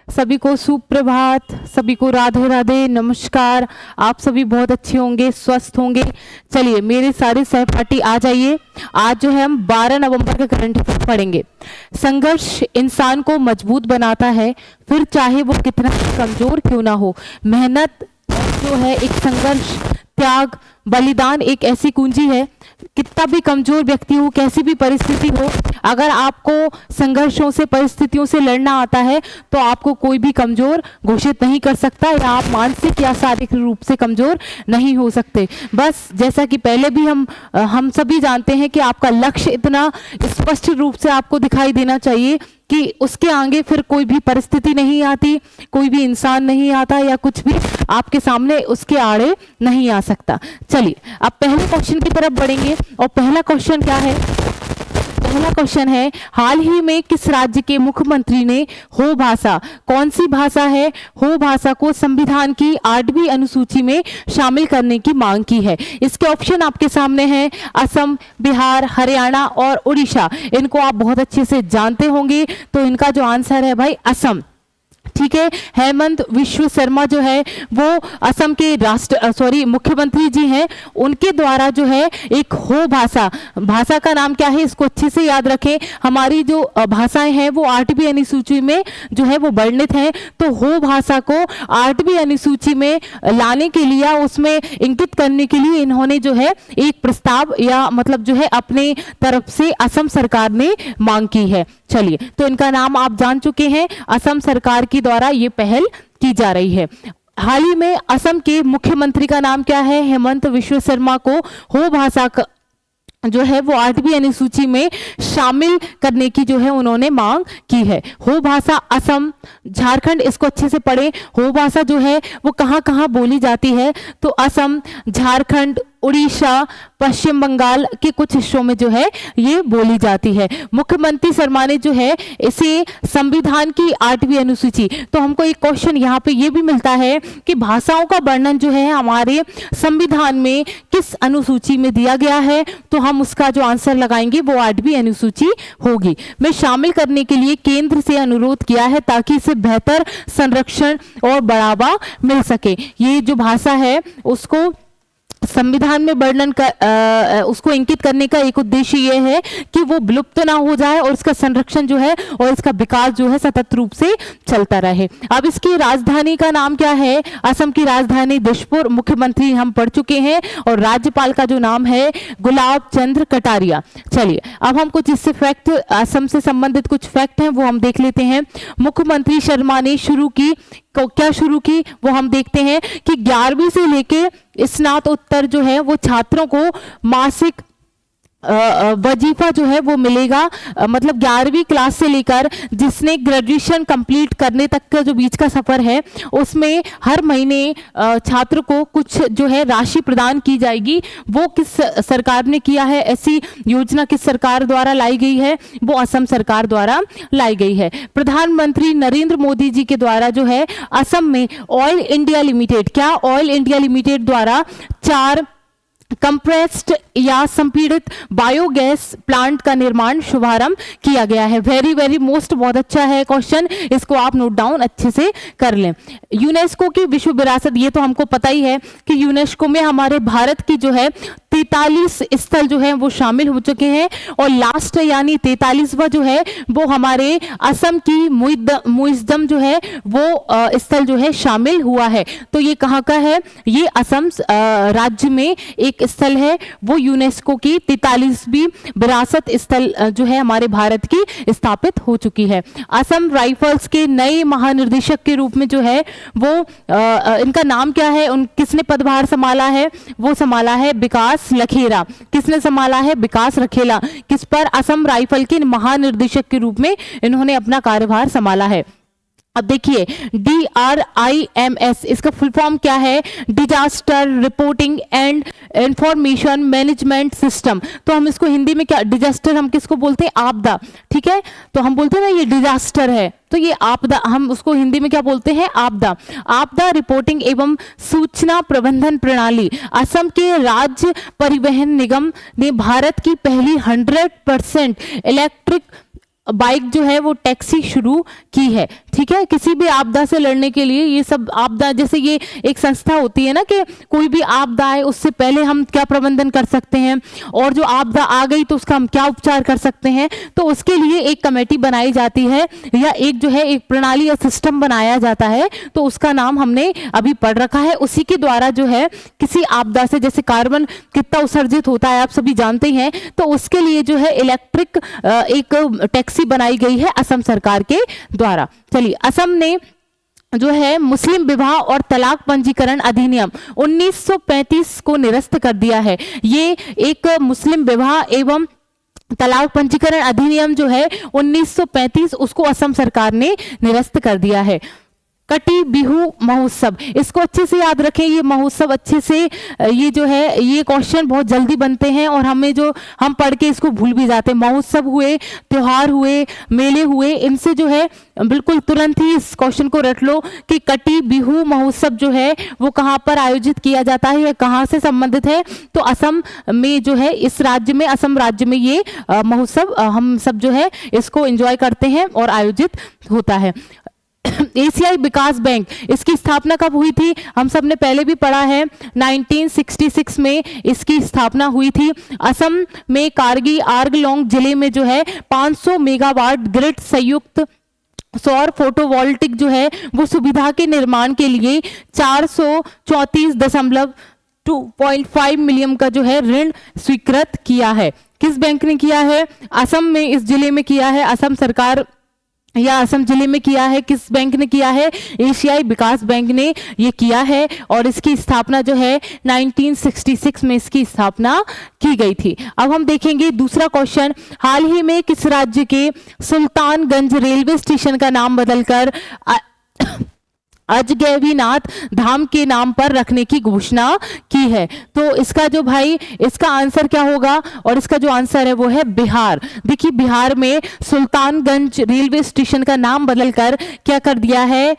सभी को सुप्रभात, सभी को राधे राधे, नमस्कार। आप सभी बहुत अच्छे होंगे, स्वस्थ होंगे। चलिए मेरे सारे सहपाठी आ जाइए। आज जो है हम 12 नवंबर का करंट अफेयर पढ़ेंगे। संघर्ष इंसान को मजबूत बनाता है, फिर चाहे वो कितना कमजोर क्यों ना हो। मेहनत जो है एक संघर्ष, त्याग, बलिदान एक ऐसी कुंजी है। कितना भी कमजोर व्यक्ति हो, कैसी भी परिस्थिति हो, अगर आपको संघर्षों से, परिस्थितियों से लड़ना आता है तो आपको कोई भी कमजोर घोषित नहीं कर सकता, या आप मानसिक या शारीरिक रूप से कमजोर नहीं हो सकते। बस जैसा कि पहले भी हम सभी जानते हैं कि आपका लक्ष्य इतना स्पष्ट रूप से आपको दिखाई देना चाहिए कि उसके आगे फिर कोई भी परिस्थिति नहीं आती, कोई भी इंसान नहीं आता, या कुछ भी आपके सामने उसके आड़े नहीं आ सकता। चलिए अब पहले क्वेश्चन की तरफ बढ़ेंगे। और पहला क्वेश्चन क्या है? पहला क्वेश्चन है, हाल ही में किस राज्य के मुख्यमंत्री ने हो भाषा, कौन सी भाषा है, हो भाषा को संविधान की 8वीं अनुसूची में शामिल करने की मांग की है? इसके ऑप्शन आपके सामने हैं, असम, बिहार, हरियाणा और उड़ीसा। इनको आप बहुत अच्छे से जानते होंगे, तो इनका जो आंसर है भाई असम। ठीक है, हेमंत विश्व शर्मा जो है वो असम के मुख्यमंत्री जी हैं। उनके द्वारा जो है एक हो भाषा, भाषा का नाम क्या है इसको अच्छे से याद रखें। हमारी जो भाषाएं हैं वो 8वीं अनुसूची में जो है वो वर्णित हैं, तो हो भाषा को 8वीं अनुसूची में लाने के लिए, उसमें इंगित करने के लिए इन्होंने जो है एक प्रस्ताव, या मतलब जो है अपने तरफ से असम सरकार ने मांग की है। चलिए, तो इनका नाम आप जान चुके हैं, असम सरकार की द्वारा ये पहल की जा रही है। हाल ही में असम के मुख्यमंत्री का नाम क्या है? हेमंत विश्व शर्मा को हो भाषा का जो है वो 8वीं अनुसूची में शामिल करने की जो है उन्होंने मांग की है। हो भाषा असम, झारखंड, इसको अच्छे से पढ़ें। हो भाषा जो है वो कहाँ कहाँ बोली जाती है? तो असम, झारखंड, उड़ीसा, पश्चिम बंगाल के कुछ हिस्सों में जो है ये बोली जाती है। मुख्यमंत्री शर्मा ने जो है इसे संविधान की 8वीं अनुसूची, तो हमको एक क्वेश्चन यहाँ पे ये भी मिलता है कि भाषाओं का वर्णन जो है हमारे संविधान में किस अनुसूची में दिया गया है, तो हम उसका जो आंसर लगाएंगे वो 8वीं अनुसूची होगी। में शामिल करने के लिए केंद्र से अनुरोध किया है ताकि इसे बेहतर संरक्षण और बढ़ावा मिल सके। ये जो भाषा है उसको संविधान में वर्णन कर उसको इंकित करने का एक उद्देश्य ये है कि वो विलुप्त ना हो जाए और इसका संरक्षण जो है और इसका विकास जो है सतत रूप से चलता रहे। अब इसकी राजधानी का नाम क्या है? असम की राजधानी दिसपुर। मुख्यमंत्री हम पढ़ चुके हैं, और राज्यपाल का जो नाम है गुलाब चंद्र कटारिया। चलिए अब हम कुछ इससे फैक्ट, असम से संबंधित कुछ फैक्ट हैं वो हम देख लेते हैं। मुख्यमंत्री शर्मा ने क्या शुरू की वो हम देखते हैं कि 11वीं से लेके स्नातकोत्तर जो है वो छात्रों को मासिक वजीफा जो है वो मिलेगा। मतलब 11वीं क्लास से लेकर जिसने ग्रेजुएशन कंप्लीट करने तक का जो बीच का सफर है उसमें हर महीने छात्र को कुछ जो है राशि प्रदान की जाएगी। वो किस सरकार ने किया है? ऐसी योजना किस सरकार द्वारा लाई गई है? वो असम सरकार द्वारा लाई गई है। प्रधानमंत्री नरेंद्र मोदी जी के द्वारा जो है असम में ऑयल इंडिया लिमिटेड, क्या ऑयल इंडिया लिमिटेड द्वारा 4 कंप्रेस्ड या संपीड़ित बायोगैस प्लांट का निर्माण शुभारंभ किया गया है। वेरी वेरी मोस्ट, बहुत अच्छा है क्वेश्चन, इसको आप नोट डाउन अच्छे से कर लें। यूनेस्को की विश्व विरासत, ये तो हमको पता ही है कि यूनेस्को में हमारे भारत की जो है 43 स्थल जो है वो शामिल हो चुके हैं, और लास्ट यानी 43वां जो है वो हमारे असम की मुइज्जम जो है वो स्थल जो है शामिल हुआ है। तो ये कहाँ का है? ये असम राज्य में एक स्थल है, वो यूनेस्को की 43वीं विरासत स्थल जो है हमारे भारत की स्थापित हो चुकी है। असम राइफल्स के नए महानिर्देशक के रूप में जो है वो इनका नाम क्या है, किसने पदभार संभाला है? वो संभाला है विकास लखेरा। किसने संभाला है? विकास रखेला। किस पर? असम राइफल के महानिर्देशक के रूप में इन्होंने अपना कार्यभार संभाला है। अब देखिए DRIMS इसका फुल फॉर्म क्या है, disaster reporting and information management system. तो हम इसको हिंदी में क्या, डिजास्टर हम किसको बोलते हैं, आपदा, ठीक है। तो हम बोलते हैं ना ये डिजास्टर है, तो ये आपदा, हम उसको हिंदी में क्या बोलते हैं, आपदा। आपदा रिपोर्टिंग एवं सूचना प्रबंधन प्रणाली। असम के राज्य परिवहन निगम ने भारत की पहली 100% इलेक्ट्रिक बाइक जो है वो टैक्सी शुरू की है, ठीक है। किसी भी आपदा से लड़ने के लिए, ये सब आपदा, जैसे ये एक संस्था होती है ना कि कोई भी आपदा आए उससे पहले हम क्या प्रबंधन कर सकते हैं, और जो आपदा आ गई तो उसका हम क्या उपचार कर सकते हैं, तो उसके लिए एक कमेटी बनाई जाती है, या एक जो है एक प्रणाली या सिस्टम बनाया जाता है, तो उसका नाम हमने अभी पढ़ रखा है। उसी के द्वारा जो है किसी आपदा से, जैसे कार्बन कितना उत्सर्जित होता है आप सभी जानते हैं, तो उसके लिए जो है इलेक्ट्रिक एक टैक्सी बनाई गई है असम सरकार के द्वारा। चलिए, असम ने जो है मुस्लिम विवाह और तलाक पंजीकरण अधिनियम 1935 को निरस्त कर दिया है। ये एक मुस्लिम विवाह एवं तलाक पंजीकरण अधिनियम जो है 1935, उसको असम सरकार ने निरस्त कर दिया है। कटी बिहू महोत्सव, इसको अच्छे से याद रखें, ये महोत्सव अच्छे से, ये जो है ये क्वेश्चन बहुत जल्दी बनते हैं और हमें जो हम पढ़ के इसको भूल भी जाते हैं। महोत्सव हुए, त्योहार हुए, मेले हुए, इनसे जो है बिल्कुल तुरंत ही इस क्वेश्चन को रट लो कि कटी बिहू महोत्सव जो है वो कहाँ पर आयोजित किया जाता है या कहाँ से संबंधित है, तो असम में जो है, इस राज्य में, असम राज्य में ये महोत्सव हम सब जो है इसको एंजॉय करते हैं और आयोजित होता है। एशियाई विकास बैंक, इसकी स्थापना कब हुई थी, हम सब ने पहले भी पढ़ा है, 1966 में इसकी स्थापना हुई थी। असम में कारगी आर्गलोंग जिले में जो है 500 मेगावाट ग्रिड संयुक्त सौर फोटोवोल्टिक जो है वो सुविधा के निर्माण के लिए 434.2.5 मिलियन का जो है ऋण स्वीकृत किया है। किस बैंक ने किया है, असम में, इस जिले में किया है, असम सरकार या असम जिले में किया है। किस बैंक ने किया है, एशियाई विकास बैंक ने ये किया है, और इसकी स्थापना जो है 1966 में इसकी स्थापना की गई थी। अब हम देखेंगे दूसरा क्वेश्चन, हाल ही में किस राज्य के सुल्तानगंज रेलवे स्टेशन का नाम बदलकर अजगैबीनाथ धाम के नाम पर रखने की घोषणा की है। तो इसका जो भाई, इसका आंसर क्या होगा, और इसका जो आंसर है वो है बिहार। देखिए, बिहार में सुल्तानगंज रेलवे स्टेशन का नाम बदलकर क्या कर दिया है,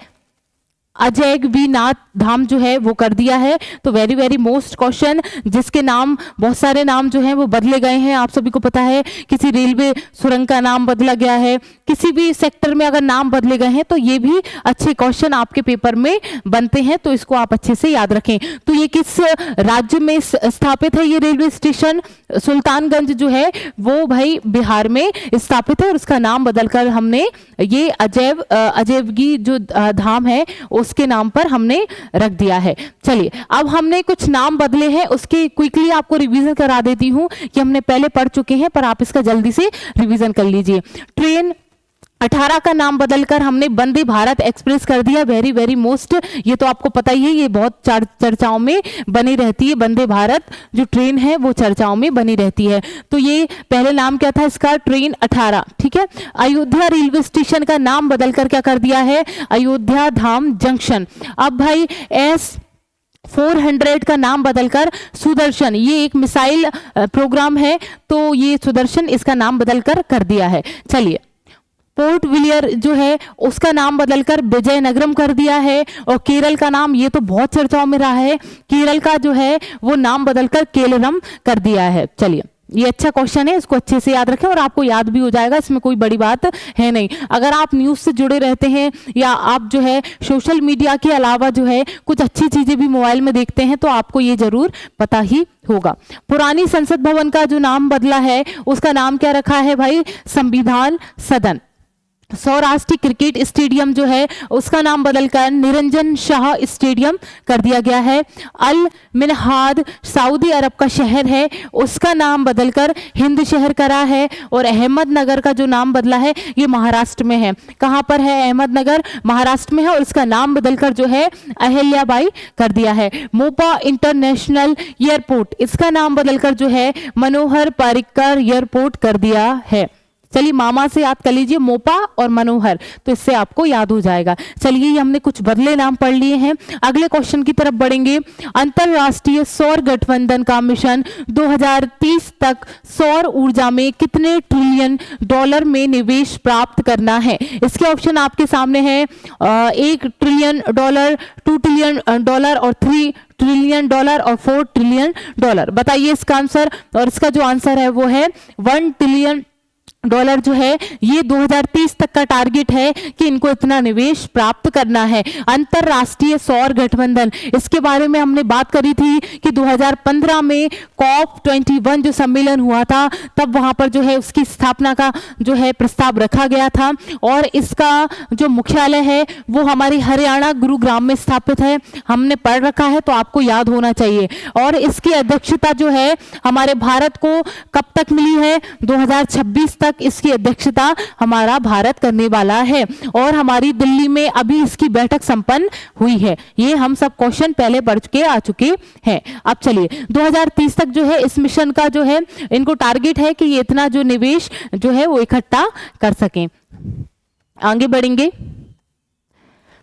अजगैबीनाथ धाम जो है वो कर दिया है। तो वेरी वेरी मोस्ट क्वेश्चन, जिसके नाम, बहुत सारे नाम जो हैं वो बदले गए हैं, आप सभी को पता है। किसी रेलवे सुरंग का नाम बदला गया है, किसी भी सेक्टर में अगर नाम बदले गए हैं, तो ये भी अच्छे क्वेश्चन आपके पेपर में बनते हैं, तो इसको आप अच्छे से याद रखें। तो ये किस राज्य में स्थापित है, ये रेलवे स्टेशन सुल्तानगंज जो है वो भाई बिहार में स्थापित है, और उसका नाम बदलकर हमने ये अजैबगी जो धाम है उसके नाम पर हमने रख दिया है। चलिए, अब हमने कुछ नाम बदले हैं, उसके क्विकली आपको रिवीजन करा देती हूं कि हमने पहले पढ़ चुके हैं, पर आप इसका जल्दी से रिवीजन कर लीजिए। ट्रेन 18 का नाम बदलकर हमने वंदे भारत एक्सप्रेस कर दिया। वेरी वेरी मोस्ट, ये तो आपको पता ही है, ये बहुत चर्चाओं में बनी रहती है, वंदे भारत जो ट्रेन है वो चर्चाओं में बनी रहती है। तो ये पहले नाम क्या था इसका, ट्रेन 18, ठीक है। अयोध्या रेलवे स्टेशन का नाम बदलकर क्या कर दिया है, अयोध्या धाम जंक्शन। अब भाई S-400 का नाम बदलकर सुदर्शन, ये एक मिसाइल प्रोग्राम है, तो ये सुदर्शन इसका नाम बदलकर कर दिया है। चलिए, पोर्ट विलियर जो है उसका नाम बदलकर विजयनगरम कर दिया है, और केरल का नाम, ये तो बहुत चर्चाओं में रहा है, केरल का जो है वो नाम बदलकर केलरम कर दिया है। चलिए, ये अच्छा क्वेश्चन है, इसको अच्छे से याद रखें और आपको याद भी हो जाएगा, इसमें कोई बड़ी बात है नहीं। अगर आप न्यूज़ से जुड़े रहते हैं या आप जो है सोशल मीडिया के अलावा जो है कुछ अच्छी चीज़ें भी मोबाइल में देखते हैं, तो आपको ये जरूर पता ही होगा। पुरानी संसद भवन का जो नाम बदला है उसका नाम क्या रखा है भाई, संविधान सदन। सौराष्ट्र क्रिकेट स्टेडियम जो है उसका नाम बदलकर निरंजन शाह स्टेडियम कर दिया गया है। अल मिनहाद सऊदी अरब का शहर है, उसका नाम बदलकर हिंद शहर करा है। और अहमदनगर का जो नाम बदला है ये महाराष्ट्र में है। कहाँ पर है, अहमदनगर महाराष्ट्र में है, और इसका नाम बदलकर जो है अहिल्याबाई कर दिया है। मोपा इंटरनेशनल एयरपोर्ट, इसका नाम बदलकर जो है मनोहर पर्रिकर एयरपोर्ट कर दिया है। चलिए मामा से याद कर लीजिए, मोपा और मनोहर, तो इससे आपको याद हो जाएगा। चलिए ये हमने कुछ बदले नाम पढ़ लिए हैं। अगले क्वेश्चन की तरफ बढ़ेंगे। अंतरराष्ट्रीय सौर गठबंधन का मिशन 2030 तक सौर ऊर्जा में कितने ट्रिलियन डॉलर में निवेश प्राप्त करना है? इसके ऑप्शन आपके सामने हैं, 1 ट्रिलियन डॉलर, 2 ट्रिलियन डॉलर और 3 ट्रिलियन डॉलर और 4 ट्रिलियन डॉलर। बताइए इसका आंसर। और इसका जो आंसर है वो है 1 ट्रिलियन डॉलर जो है ये 2030 तक का टारगेट है कि इनको इतना निवेश प्राप्त करना है। अंतरराष्ट्रीय सौर गठबंधन, इसके बारे में हमने बात करी थी कि 2015 में COP21 जो सम्मेलन हुआ था, तब वहां पर जो है उसकी स्थापना का जो है प्रस्ताव रखा गया था और इसका जो मुख्यालय है वो हमारी हरियाणा गुरुग्राम में स्थापित है। हमने पढ़ रखा है तो आपको याद होना चाहिए। और इसकी अध्यक्षता जो है हमारे भारत को कब तक मिली है? 2026 तक इसकी अध्यक्षता हमारा भारत करने वाला है और हमारी दिल्ली में अभी इसकी बैठक संपन्न हुई है। ये हम सब क्वेश्चन पहले पढ़ के आ चुके हैं। अब चलिए 2030 तक जो है इस मिशन का जो है इनको टारगेट है कि ये इतना जो निवेश जो है वो इकट्ठा कर सकें। आगे बढ़ेंगे।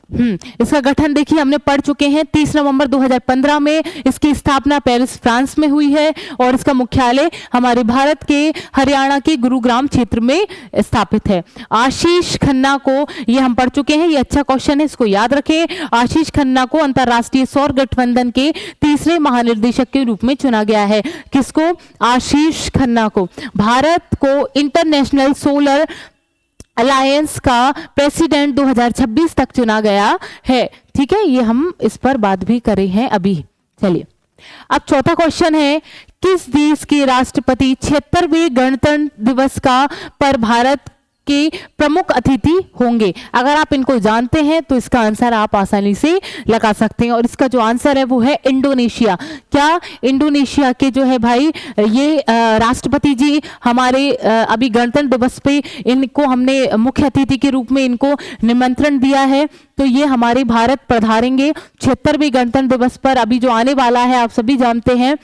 इसका गठन देखिए हमने पढ़ चुके हैं। 30 नवंबर 2015 में इसकी स्थापना पेरिस फ्रांस में हुई है और इसका मुख्यालय हमारे भारत के हरियाणा के गुरुग्राम क्षेत्र में स्थापित है। आशीष खन्ना को, ये हम पढ़ चुके हैं, ये अच्छा क्वेश्चन है, इसको याद रखें। आशीष खन्ना को अंतरराष्ट्रीय सौर गठबंधन के तीसरे महानिर्देशक के रूप में चुना गया है। किसको? आशीष खन्ना को। भारत को इंटरनेशनल सोलर अलायंस का प्रेसिडेंट 2026 तक चुना गया है। ठीक है, ये हम इस पर बात भी करे हैं अभी। चलिए अब चौथा क्वेश्चन है, किस देश के राष्ट्रपति 76वें गणतंत्र दिवस का पर भारत के प्रमुख अतिथि होंगे? अगर आप इनको जानते हैं तो इसका आंसर आप आसानी से लगा सकते हैं और इसका जो आंसर है वो है इंडोनेशिया। क्या? इंडोनेशिया के जो है भाई ये राष्ट्रपति जी हमारे अभी गणतंत्र दिवस पे इनको हमने मुख्य अतिथि के रूप में इनको निमंत्रण दिया है, तो ये हमारे भारत पधारेंगे 76वें गणतंत्र दिवस पर। अभी जो आने वाला है आप सभी जानते हैं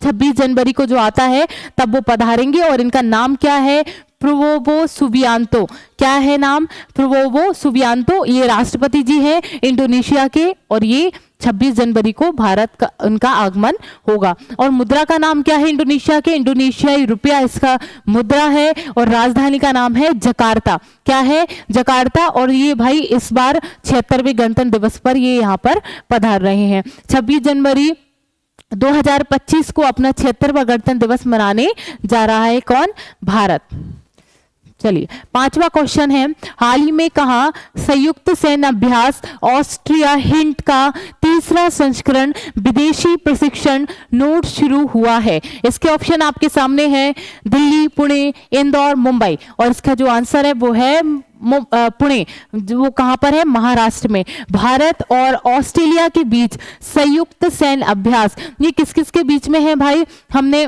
26 जनवरी को जो आता है तब वो पधारेंगे और इनका नाम क्या है? Prabowo Subianto. क्या है नाम? Prabowo Subianto. ये राष्ट्रपति जी हैं इंडोनेशिया के और ये 26 जनवरी को भारत का उनका आगमन होगा। और मुद्रा का नाम क्या है इंडोनेशिया के? इंडोनेशियाई रुपया इसका मुद्रा है और राजधानी का नाम है जकार्ता। क्या है? जकार्ता। और ये भाई इस बार 76वें गणतंत्र दिवस पर ये यहाँ पर पधार रहे हैं। 26 जनवरी 2025 को अपना 76वां गणतंत्र दिवस मनाने जा रहा है कौन? भारत। चलिए पांचवा क्वेश्चन है, हाल ही में कहा संयुक्त सैन्य अभ्यास ऑस्ट्रिया हिंट का तीसरा संस्करण विदेशी प्रशिक्षण नोड शुरू हुआ है? इसके ऑप्शन आपके सामने हैं, दिल्ली, पुणे, इंदौर, मुंबई। और इसका जो आंसर है वो है पुणे। वो कहां पर है? महाराष्ट्र में। भारत और ऑस्ट्रेलिया के बीच संयुक्त सैन्य अभ्यास, ये किस किस के बीच में है भाई? हमने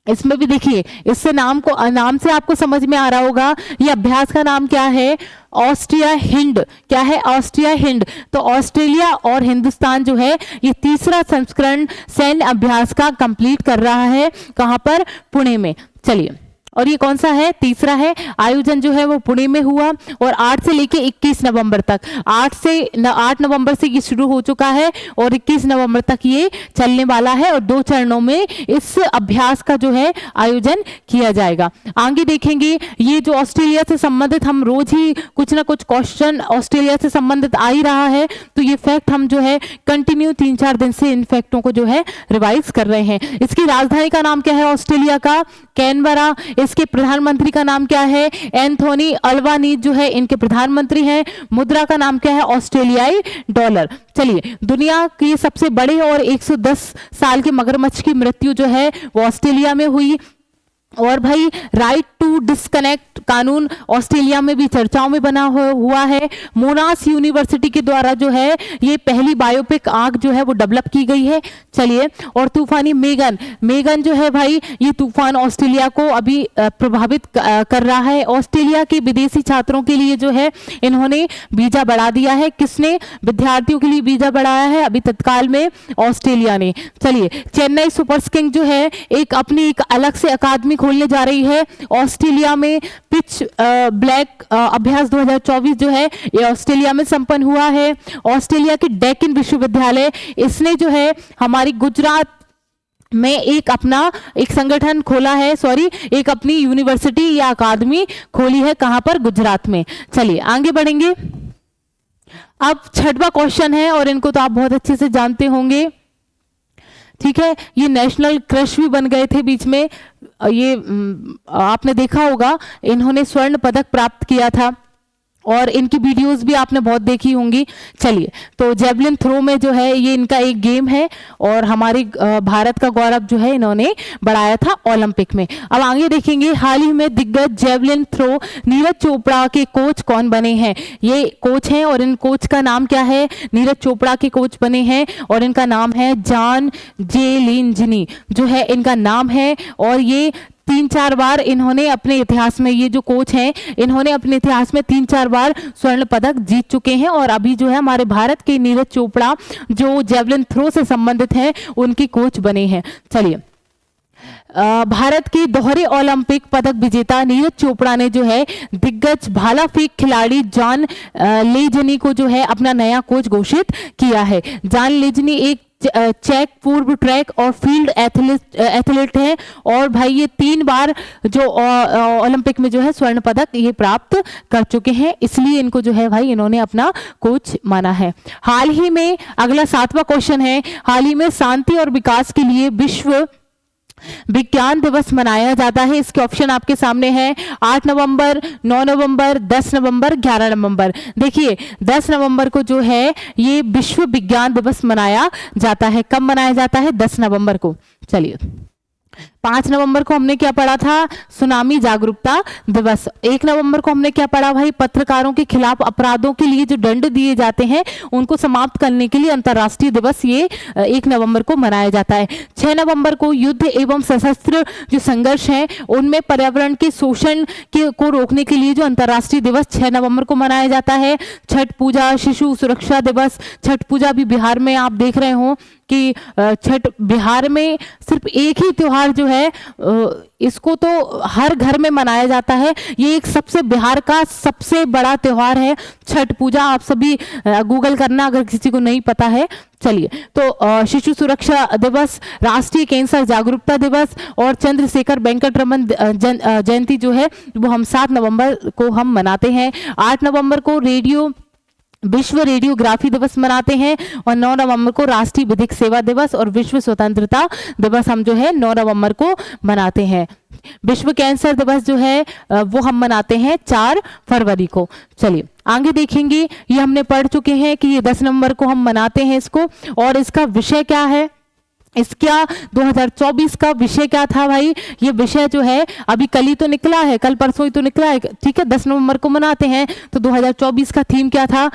इसमें भी देखिए, इससे नाम से आपको समझ में आ रहा होगा ये अभ्यास का नाम क्या है? Austria hind. क्या है? Austria hind. तो ऑस्ट्रेलिया और हिंदुस्तान जो है ये तीसरा संस्करण सैन्य अभ्यास का कंप्लीट कर रहा है। कहां पर? पुणे में। चलिए, और ये कौन सा है? तीसरा है। आयोजन जो है वो पुणे में हुआ और 8 से लेके 21 नवंबर तक, 8 नवंबर से ये शुरू हो चुका है और 21 नवंबर तक ये चलने वाला है और 2 चरणों में इस अभ्यास का जो है आयोजन किया जाएगा। आगे देखेंगे, ये जो ऑस्ट्रेलिया से संबंधित हम रोज ही कुछ ना कुछ क्वेश्चन ऑस्ट्रेलिया से संबंधित आ ही रहा है, तो ये फैक्ट हम जो है कंटिन्यू 3-4 दिन से इन फैक्टों को जो है रिवाइज कर रहे हैं। इसकी राजधानी का नाम क्या है ऑस्ट्रेलिया का? कैनबरा। इसके प्रधानमंत्री का नाम क्या है? एंथोनी अल्बानीज जो है इनके प्रधानमंत्री हैं। मुद्रा का नाम क्या है? ऑस्ट्रेलियाई डॉलर। चलिए, दुनिया के सबसे बड़े और 110 साल के मगरमच्छ की मृत्यु जो है वो ऑस्ट्रेलिया में हुई। और भाई राइट टू डिस्कनेक्ट कानून ऑस्ट्रेलिया में भी चर्चाओं में बना हुआ है। मोनाश यूनिवर्सिटी के द्वारा जो है ये पहली बायोपिक आग जो है वो डेवलप की गई है। चलिए, और तूफानी मेगन जो है भाई ये तूफान ऑस्ट्रेलिया को अभी प्रभावित कर रहा है। ऑस्ट्रेलिया के विदेशी छात्रों के लिए जो है इन्होंने वीजा बढ़ा दिया है। किसने? विद्यार्थियों के लिए वीजा बढ़ाया है अभी तत्काल में ऑस्ट्रेलिया ने। चलिए, चेन्नई सुपर किंग्स जो है अपनी एक अलग से अकादमी खोलने जा रही है ऑस्ट्रेलिया में। पिच ब्लैक अभ्यास 2024 जो है ये ऑस्ट्रेलिया में संपन्न हुआ है। ऑस्ट्रेलिया के डेक्कन विश्वविद्यालय इसने जो है हमारी गुजरात में एक संगठन खोला है, एक अपनी यूनिवर्सिटी या अकादमी खोली है। कहां पर? गुजरात में। चलिए आगे बढ़ेंगे। अब छठवां क्वेश्चन है और इनको तो आप बहुत अच्छे से जानते होंगे, ठीक है। ये नेशनल क्रश भी बन गए थे बीच में, ये आपने देखा होगा, इन्होंने स्वर्ण पदक प्राप्त किया था और इनकी वीडियोस भी आपने बहुत देखी होंगी। चलिए, तो जेवलिन थ्रो में जो है ये इनका एक गेम है और हमारे भारत का गौरव जो है इन्होंने बढ़ाया था ओलंपिक में। अब आगे देखेंगे, हाल ही में दिग्गज जेवलिन थ्रो नीरज चोपड़ा के कोच कौन बने हैं? ये कोच हैं और इन कोच का नाम क्या है? नीरज चोपड़ा के कोच बने हैं और इनका नाम है जॉन जेलिंजनी जो है इनका नाम है। और ये 3-4 बार इन्होंने अपने इतिहास में, ये जो कोच हैं इन्होंने अपने इतिहास में 3-4 बार स्वर्ण पदक जीत चुके हैं और अभी जो है हमारे भारत के नीरज चोपड़ा जो जेवलिन थ्रो से संबंधित हैं उनके कोच बने हैं। चलिए, भारत के दोहरे ओलंपिक पदक विजेता नीरज चोपड़ा ने जो है दिग्गज भाला फेंक खिलाड़ी जॉन लेजनी को जो है अपना नया कोच घोषित किया है। जॉन लेजनी एक चेक पूर्व ट्रैक और फील्ड एथलीट है और भाई ये 3 बार जो ओलंपिक में जो है स्वर्ण पदक ये प्राप्त कर चुके हैं, इसलिए इनको जो है भाई इन्होंने अपना कोच माना है। हाल ही में, अगला 7वां क्वेश्चन है, हाल ही में शांति और विकास के लिए विश्व विज्ञान दिवस मनाया जाता है। इसके ऑप्शन आपके सामने है, 8 नवंबर, 9 नवंबर, 10 नवंबर, 11 नवंबर। देखिए 10 नवंबर को जो है ये विश्व विज्ञान दिवस मनाया जाता है। कब मनाया जाता है? 10 नवंबर को। चलिए, 5 नवंबर को हमने क्या पढ़ा था? सुनामी जागरूकता दिवस। 1 नवंबर को हमने क्या पढ़ा भाई? पत्रकारों के खिलाफ अपराधों के लिए जो दंड दिए जाते हैं उनको समाप्त करने के लिए अंतर्राष्ट्रीय दिवस ये 1 नवंबर को मनाया जाता है। 6 नवंबर को युद्ध एवं सशस्त्र जो संघर्ष है उनमें पर्यावरण के शोषण को रोकने के लिए जो अंतर्राष्ट्रीय दिवस 6 नवंबर को मनाया जाता है। छठ पूजा, शिशु सुरक्षा दिवस। छठ पूजा भी बिहार में आप देख रहे हो कि छठ बिहार में सिर्फ एक ही त्योहार जो है इसको तो हर घर में मनाया जाता है। ये एक सबसे बिहार का सबसे बड़ा त्योहार है छठ पूजा। आप सभी गूगल करना अगर किसी को नहीं पता है। चलिए, तो शिशु सुरक्षा दिवस, राष्ट्रीय कैंसर जागरूकता दिवस और चंद्रशेखर वेंकट रमन जयंती जो है वो हम 7 नवंबर को हम मनाते हैं। 8 नवंबर को विश्व रेडियोग्राफी दिवस मनाते हैं और 9 नवंबर को राष्ट्रीय विधिक सेवा दिवस और विश्व स्वतंत्रता दिवस हम जो है 9 नवंबर को मनाते हैं। विश्व कैंसर दिवस जो है वो हम मनाते हैं 4 फरवरी को। चलिए आगे देखेंगे, ये हमने पढ़ चुके हैं कि ये 10 नवंबर को हम मनाते हैं इसको। और इसका विषय क्या है? इसका 2024 का विषय क्या था भाई? ये विषय जो है अभी कल ही तो निकला है, कल परसों ही तो निकला है, ठीक है। 10 नवंबर को मनाते हैं। तो 2024 का थीम क्या था?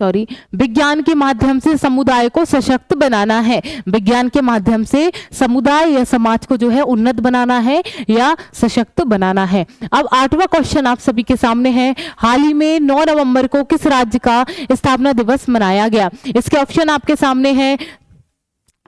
विज्ञान के माध्यम से समुदाय को सशक्त बनाना है। विज्ञान के माध्यम से समुदाय या समाज को जो है उन्नत बनाना है या सशक्त बनाना है। अब 8वां क्वेश्चन आप सभी के सामने है, हाल ही में 9 नवंबर को किस राज्य का स्थापना दिवस मनाया गया? इसके ऑप्शन आपके सामने है,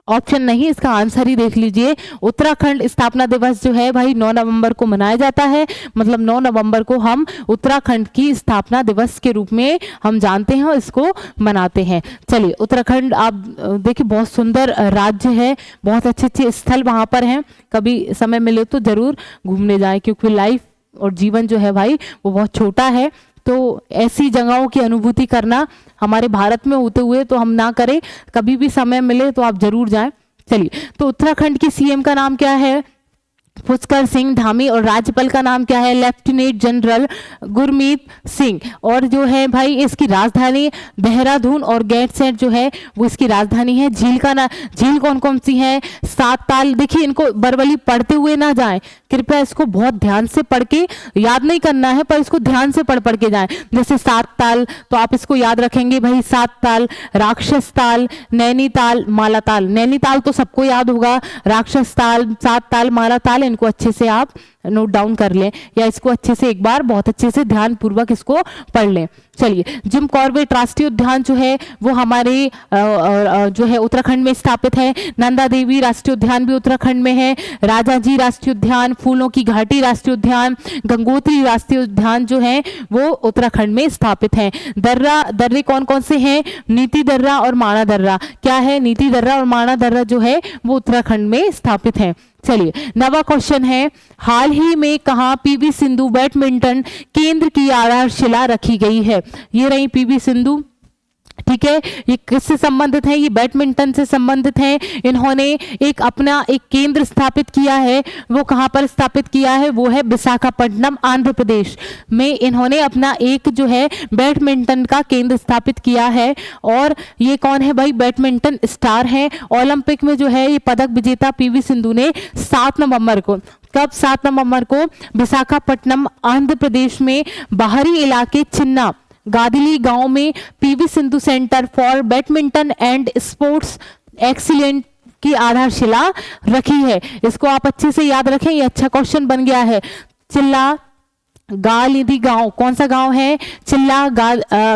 ऑप्शन नहीं, इसका आंसर ही देख लीजिए। उत्तराखंड स्थापना दिवस जो है भाई 9 नवंबर को मनाया जाता है। मतलब 9 नवंबर को हम उत्तराखंड की स्थापना दिवस के रूप में हम जानते हैं और इसको मनाते हैं। चलिए, उत्तराखंड आप देखिए बहुत सुंदर राज्य है, बहुत अच्छे अच्छे स्थल वहाँ पर हैं। कभी समय मिले तो जरूर घूमने जाएं, क्योंकि लाइफ और जीवन जो है भाई वो बहुत छोटा है। तो ऐसी जगहों की अनुभूति करना हमारे भारत में होते हुए तो हम ना करें, कभी भी समय मिले तो आप जरूर जाएं। चलिए, तो उत्तराखंड की सीएम का नाम क्या है? पुष्कर सिंह धामी। और राज्यपाल का नाम क्या है? Lieutenant general Gurmeet Singh. और जो है भाई इसकी राजधानी देहरादून और गैरसैंण जो है वो इसकी राजधानी है। झील कौन कौन सी है? 7 ताल। देखिए इनको बरबली पढ़ते हुए ना जाएं, कृपया इसको बहुत ध्यान से पढ़ के, याद नहीं करना है पर इसको ध्यान से पढ़ के जाएं। जैसे 7 ताल तो आप इसको याद रखेंगे भाई, 7 ताल, राक्षस ताल, नैनीताल, मालाताल। नैनीताल तो सबको याद होगा, राक्षस ताल, 7 ताल, मालाताल इनको अच्छे से आप नोट डाउन कर लें या इसको अच्छे से एक बार बहुत अच्छे से ध्यान पूर्वक इसको पढ़ लें। चलिए, जिम कॉर्बेट राष्ट्रीय उद्यान जो है वो हमारे जो है उत्तराखंड में स्थापित है। नंदा देवी राष्ट्रीय उद्यान भी उत्तराखंड में है। राजाजी राष्ट्रीय उद्यान, फूलों की घाटी राष्ट्रीय उद्यान, गंगोत्री राष्ट्रीय उद्यान जो है वो उत्तराखंड में स्थापित है। दर्रे कौन कौन से हैं? नीति दर्रा और माणा दर्रा। क्या है? नीति दर्रा और माणा दर्रा जो है वो उत्तराखंड में स्थापित है। चलिए, नवा क्वेश्चन है, हाल ही में कहां पीवी सिंधु बैडमिंटन केंद्र की आधारशिला रखी गई है? ये रही पीवी सिंधु, ठीक है। ये किससे संबंधित है? ये बैडमिंटन से संबंधित है। इन्होंने एक अपना एक केंद्र स्थापित किया है। वो कहां पर स्थापित किया है? वो है विशाखापट्टनम, आंध्र प्रदेश में। इन्होंने अपना एक जो है बैडमिंटन का केंद्र स्थापित किया है। और ये कौन है भाई? बैडमिंटन स्टार है। ओलंपिक में जो है ये पदक विजेता पीवी सिंधु ने 7 नवंबर को, कब? 7 नवंबर को विशाखापट्टनम, आंध्र प्रदेश में बाहरी इलाके चिन्ना गादिली गांव में PV Sindhu centre for badminton and sports excellent की आधारशिला रखी है। इसको आप अच्छे से याद रखें, ये अच्छा क्वेश्चन बन गया है। चिल्ला गालिदी गांव, कौन सा गांव है? चिल्ला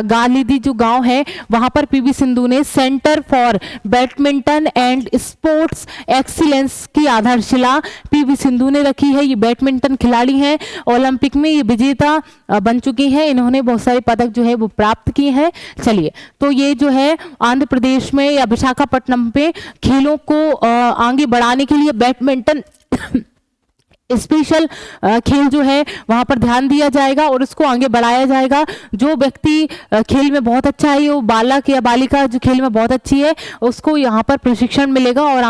गालिदी जो गांव है वहां पर पीवी सिंधु ने centre for badminton and sports excellence की आधारशिला पीवी सिंधु ने रखी है। ये बैडमिंटन खिलाड़ी हैं, ओलंपिक में ये विजेता बन चुकी हैं। इन्होंने बहुत सारे पदक जो है वो प्राप्त किए हैं। चलिए, तो ये जो है आंध्र प्रदेश में या विशाखापट्टनम पे खेलों को आगे बढ़ाने के लिए बैडमिंटन स्पेशल खेल जो है वहां पर ध्यान दिया जाएगा और उसको आगे बढ़ाया जाएगा। जो व्यक्ति खेल में बहुत अच्छा है, वो बालक या बालिका जो खेल में बहुत अच्छी है, उसको यहाँ पर प्रशिक्षण मिलेगा और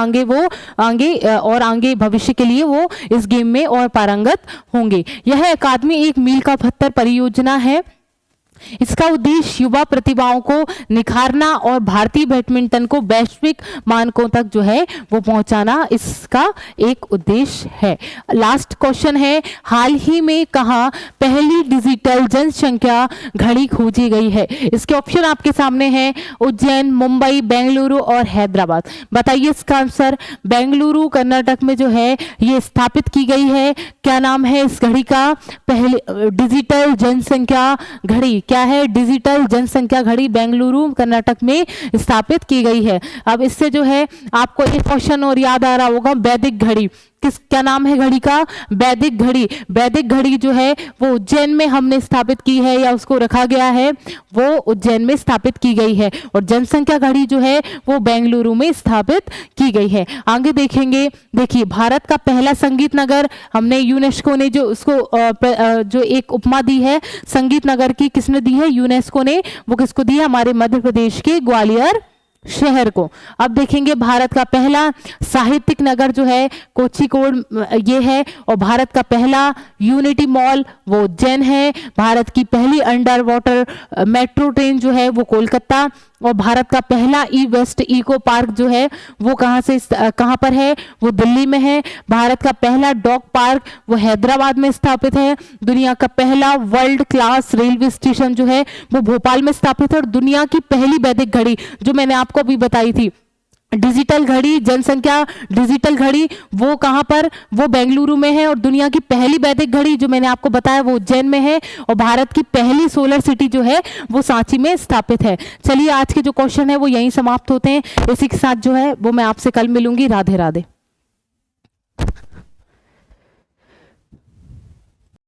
आगे भविष्य के लिए वो इस गेम में और पारंगत होंगे। यह अकादमी एक मील का पत्थर परियोजना है। इसका उद्देश्य युवा प्रतिभाओं को निखारना और भारतीय बैडमिंटन को वैश्विक मानकों तक जो है वो पहुंचाना इसका एक उद्देश्य है। लास्ट क्वेश्चन है, हाल ही में कहां पहली डिजिटल जनसंख्या घड़ी खोजी गई है? इसके ऑप्शन आपके सामने हैं, उज्जैन, मुंबई, बेंगलुरु और हैदराबाद। बताइए इसका आंसर। बेंगलुरु कर्नाटक में जो है ये स्थापित की गई है। क्या नाम है इस घड़ी का? पहले डिजिटल जनसंख्या घड़ी। क्या है? डिजिटल जनसंख्या घड़ी बेंगलुरु कर्नाटक में स्थापित की गई है। अब इससे जो है आपको एक क्वेश्चन और याद आ रहा होगा, वैदिक घड़ी। क्या नाम है घड़ी का? वैदिक घड़ी। वैदिक घड़ी जो है वो उज्जैन में हमने स्थापित की है या उसको रखा गया है, वो उज्जैन में स्थापित की गई है। और जनसंख्या घड़ी जो है वो बेंगलुरु में स्थापित की गई है। आगे देखेंगे, देखिए भारत का पहला संगीत नगर हमने यूनेस्को ने जो उसको जो एक उपमा दी है संगीत नगर की, किसने दी है? यूनेस्को ने। वो किसको दी है? हमारे मध्य प्रदेश के ग्वालियर शहर को। अब देखेंगे भारत का पहला साहित्यिक नगर जो है कोझिकोड ये है। और भारत का पहला यूनिटी मॉल वो उज्जैन है। भारत की पहली अंडर वाटर मेट्रो ट्रेन जो है वो कोलकाता। और भारत का पहला ई वेस्ट इको पार्क जो है वो कहां पर है? वो दिल्ली में है। भारत का पहला डॉग पार्क वो हैदराबाद में स्थापित है। दुनिया का पहला वर्ल्ड क्लास रेलवे स्टेशन जो है वो भोपाल में स्थापित है। और दुनिया की पहली वैदिक घड़ी जो मैंने आपको अभी बताई थी, डिजिटल घड़ी, जनसंख्या डिजिटल घड़ी, वो कहां पर? वो बेंगलुरु में है। और दुनिया की पहली वैदिक घड़ी जो मैंने आपको बताया वो उज्जैन में है। और भारत की पहली सोलर सिटी जो है वो सांची में स्थापित है। चलिए, आज के जो क्वेश्चन है वो यहीं समाप्त होते हैं। इसी के साथ जो है वो मैं आपसे कल मिलूंगी। राधे राधे।